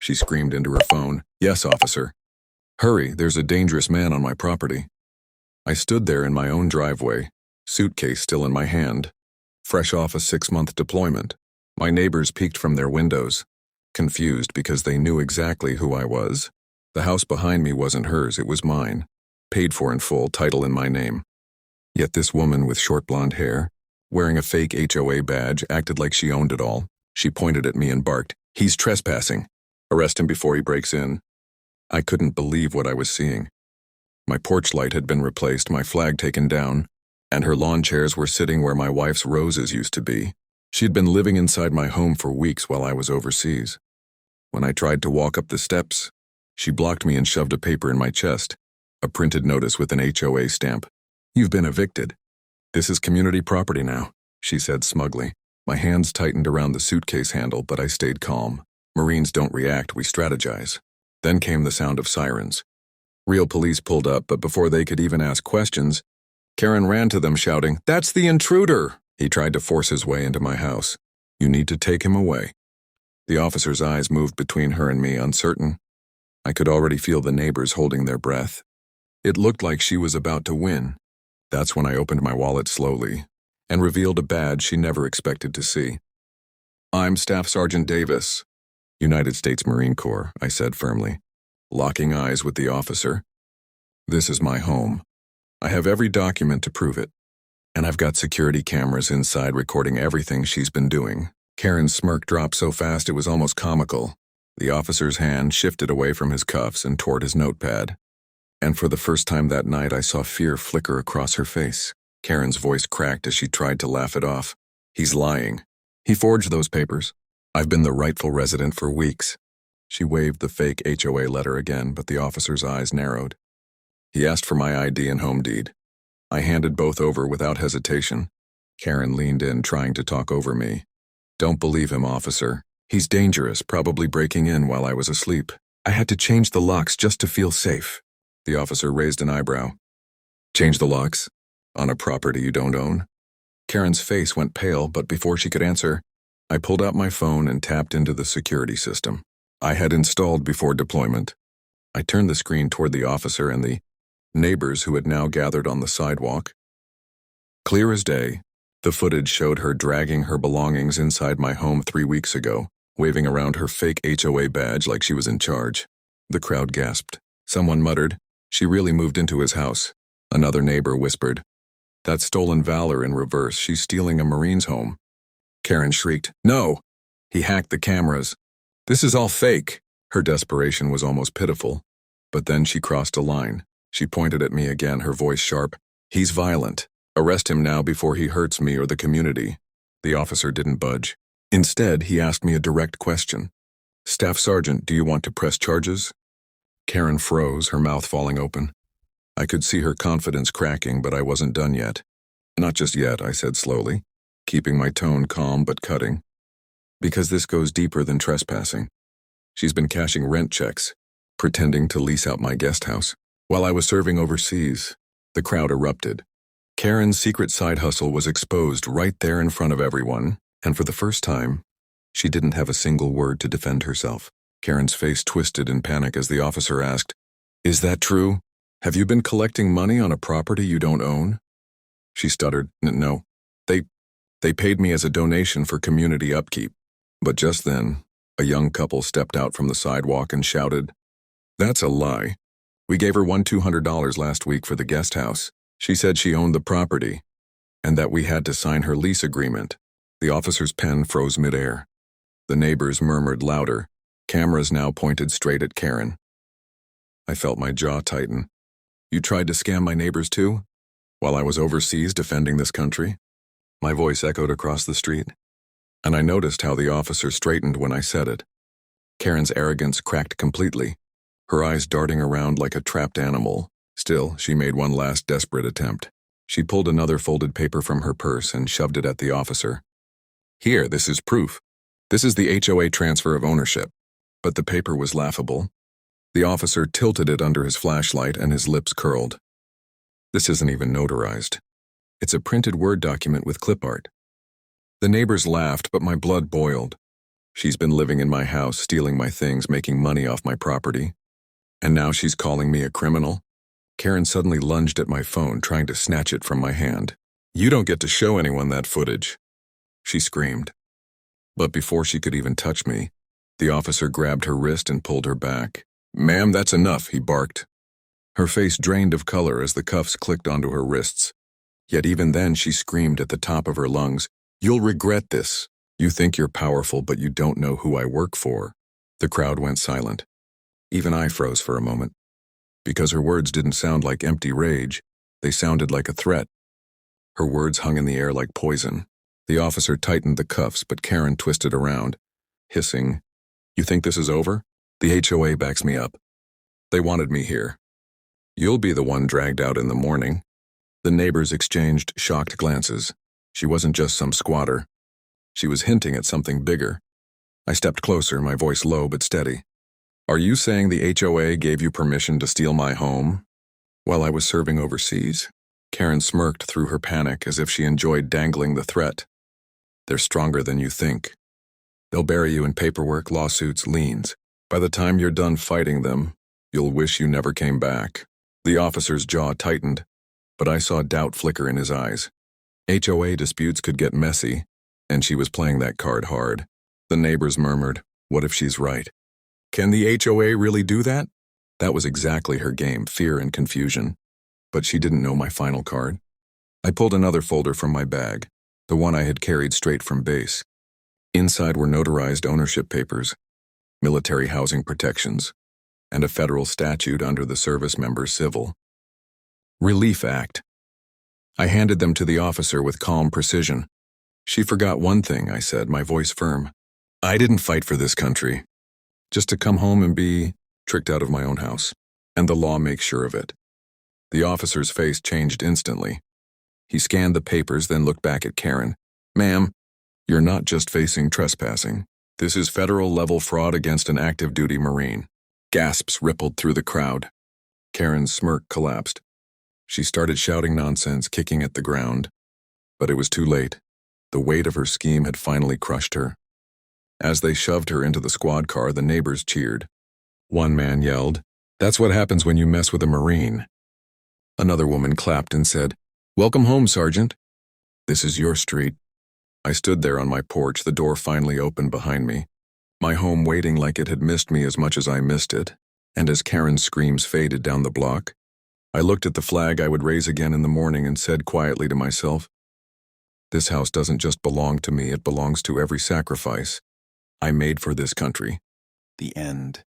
She screamed into her phone. "Yes, officer. Hurry, there's a dangerous man on my property." I stood there in my own driveway, suitcase still in my hand, fresh off a 6-month deployment. My neighbors peeked from their windows, confused because they knew exactly who I was. The house behind me wasn't hers, it was mine, paid for in full, title in my name. Yet this woman with short blonde hair, wearing a fake HOA badge, acted like she owned it all. She pointed at me and barked, "He's trespassing. Arrest him before he breaks in." I couldn't believe what I was seeing. My porch light had been replaced, my flag taken down, and her lawn chairs were sitting where my wife's roses used to be. She'd been living inside my home for weeks while I was overseas. When I tried to walk up the steps, she blocked me and shoved a paper in my chest, a printed notice with an HOA stamp. "You've been evicted. This is community property now," she said smugly. My hands tightened around the suitcase handle, but I stayed calm. Marines don't react, we strategize. Then came the sound of sirens. Real police pulled up, but before they could even ask questions, Karen ran to them shouting, "That's the intruder!" He tried to force his way into my house. "You need to take him away." The officer's eyes moved between her and me, uncertain. I could already feel the neighbors holding their breath. It looked like she was about to win. That's when I opened my wallet slowly and revealed a badge she never expected to see. "I'm Staff Sergeant Davis, United States Marine Corps," I said firmly, locking eyes with the officer. "This is my home. I have every document to prove it. And I've got security cameras inside recording everything she's been doing." Karen's smirk dropped so fast it was almost comical. The officer's hand shifted away from his cuffs and toward his notepad. And for the first time that night, I saw fear flicker across her face. Karen's voice cracked as she tried to laugh it off. "He's lying. He forged those papers. I've been the rightful resident for weeks." She waved the fake HOA letter again, but the officer's eyes narrowed. "He asked for my ID and home deed. I handed both over without hesitation." Karen leaned in, trying to talk over me. "Don't believe him, officer. He's dangerous, probably breaking in while I was asleep. I had to change the locks just to feel safe." The officer raised an eyebrow. "Change the locks? On a property you don't own?" Karen's face went pale, but before she could answer, I pulled out my phone and tapped into the security system I had installed before deployment. I turned the screen toward the officer and the neighbors who had now gathered on the sidewalk. Clear as day, the footage showed her dragging her belongings inside my home 3 weeks ago, waving around her fake HOA badge like she was in charge. The crowd gasped. Someone muttered, "She really moved into his house." Another neighbor whispered, "That's stolen valor in reverse. She's stealing a Marine's home." Karen shrieked, "No! He hacked the cameras. This is all fake." Her desperation was almost pitiful. But then she crossed a line. She pointed at me again, her voice sharp. "He's violent. Arrest him now before he hurts me or the community." The officer didn't budge. Instead, he asked me a direct question. "Staff Sergeant, do you want to press charges?" Karen froze, her mouth falling open. I could see her confidence cracking, but I wasn't done yet. "Not just yet," I said slowly, keeping my tone calm but cutting. "Because this goes deeper than trespassing. She's been cashing rent checks, pretending to lease out my guest house. While I was serving overseas, the crowd erupted. Karen's secret side hustle was exposed right there in front of everyone, and for the first time, she didn't have a single word to defend herself. Karen's face twisted in panic as the officer asked, "Is that true? Have you been collecting money on a property you don't own?" She stuttered, "No. They paid me as a donation for community upkeep." But just then, a young couple stepped out from the sidewalk and shouted, "That's a lie. We gave her $200 last week for the guest house. She said she owned the property, and that we had to sign her lease agreement." The officer's pen froze midair. The neighbors murmured louder. Cameras now pointed straight at Karen. I felt my jaw tighten. "You tried to scam my neighbors too? While I was overseas defending this country?" My voice echoed across the street, and I noticed how the officer straightened when I said it. Karen's arrogance cracked completely, her eyes darting around like a trapped animal. Still, she made one last desperate attempt. She pulled another folded paper from her purse and shoved it at the officer. "Here, this is proof. This is the HOA transfer of ownership." But the paper was laughable. The officer tilted it under his flashlight and his lips curled. "This isn't even notarized. It's a printed Word document with clip art." The neighbors laughed, but my blood boiled. She's been living in my house, stealing my things, making money off my property. And now she's calling me a criminal? Karen suddenly lunged at my phone, trying to snatch it from my hand. "You don't get to show anyone that footage," she screamed. But before she could even touch me, the officer grabbed her wrist and pulled her back. "Ma'am, that's enough," he barked. Her face drained of color as the cuffs clicked onto her wrists. Yet even then she screamed at the top of her lungs, "You'll regret this. You think you're powerful, but you don't know who I work for." The crowd went silent. Even I froze for a moment. Because her words didn't sound like empty rage, they sounded like a threat. Her words hung in the air like poison. The officer tightened the cuffs, but Karen twisted around, hissing, "You think this is over? The HOA backs me up. They wanted me here. You'll be the one dragged out in the morning." The neighbors exchanged shocked glances. She wasn't just some squatter. She was hinting at something bigger. I stepped closer, my voice low but steady. "Are you saying the HOA gave you permission to steal my home while I was serving overseas?" Karen smirked through her panic as if she enjoyed dangling the threat. "They're stronger than you think. They'll bury you in paperwork, lawsuits, liens. By the time you're done fighting them, you'll wish you never came back." The officer's jaw tightened, but I saw doubt flicker in his eyes. HOA disputes could get messy, and she was playing that card hard. The neighbors murmured, "What if she's right? Can the HOA really do that?" That was exactly her game, fear and confusion. But she didn't know my final card. I pulled another folder from my bag, the one I had carried straight from base. Inside were notarized ownership papers, military housing protections, and a federal statute under the Service Member Civil Relief Act. I handed them to the officer with calm precision. "She forgot one thing," I said, my voice firm. "I didn't fight for this country. Just to come home and be tricked out of my own house. And the law makes sure of it." The officer's face changed instantly. He scanned the papers, then looked back at Karen. "Ma'am, you're not just facing trespassing. This is federal-level fraud against an active-duty Marine." Gasps rippled through the crowd. Karen's smirk collapsed. She started shouting nonsense, kicking at the ground. But it was too late. The weight of her scheme had finally crushed her. As they shoved her into the squad car, the neighbors cheered. One man yelled, "That's what happens when you mess with a Marine." Another woman clapped and said, "Welcome home, Sergeant. This is your street." I stood there on my porch, the door finally opened behind me, my home waiting like it had missed me as much as I missed it. And as Karen's screams faded down the block, I looked at the flag I would raise again in the morning and said quietly to myself, "This house doesn't just belong to me, it belongs to every sacrifice I made for this country." The end.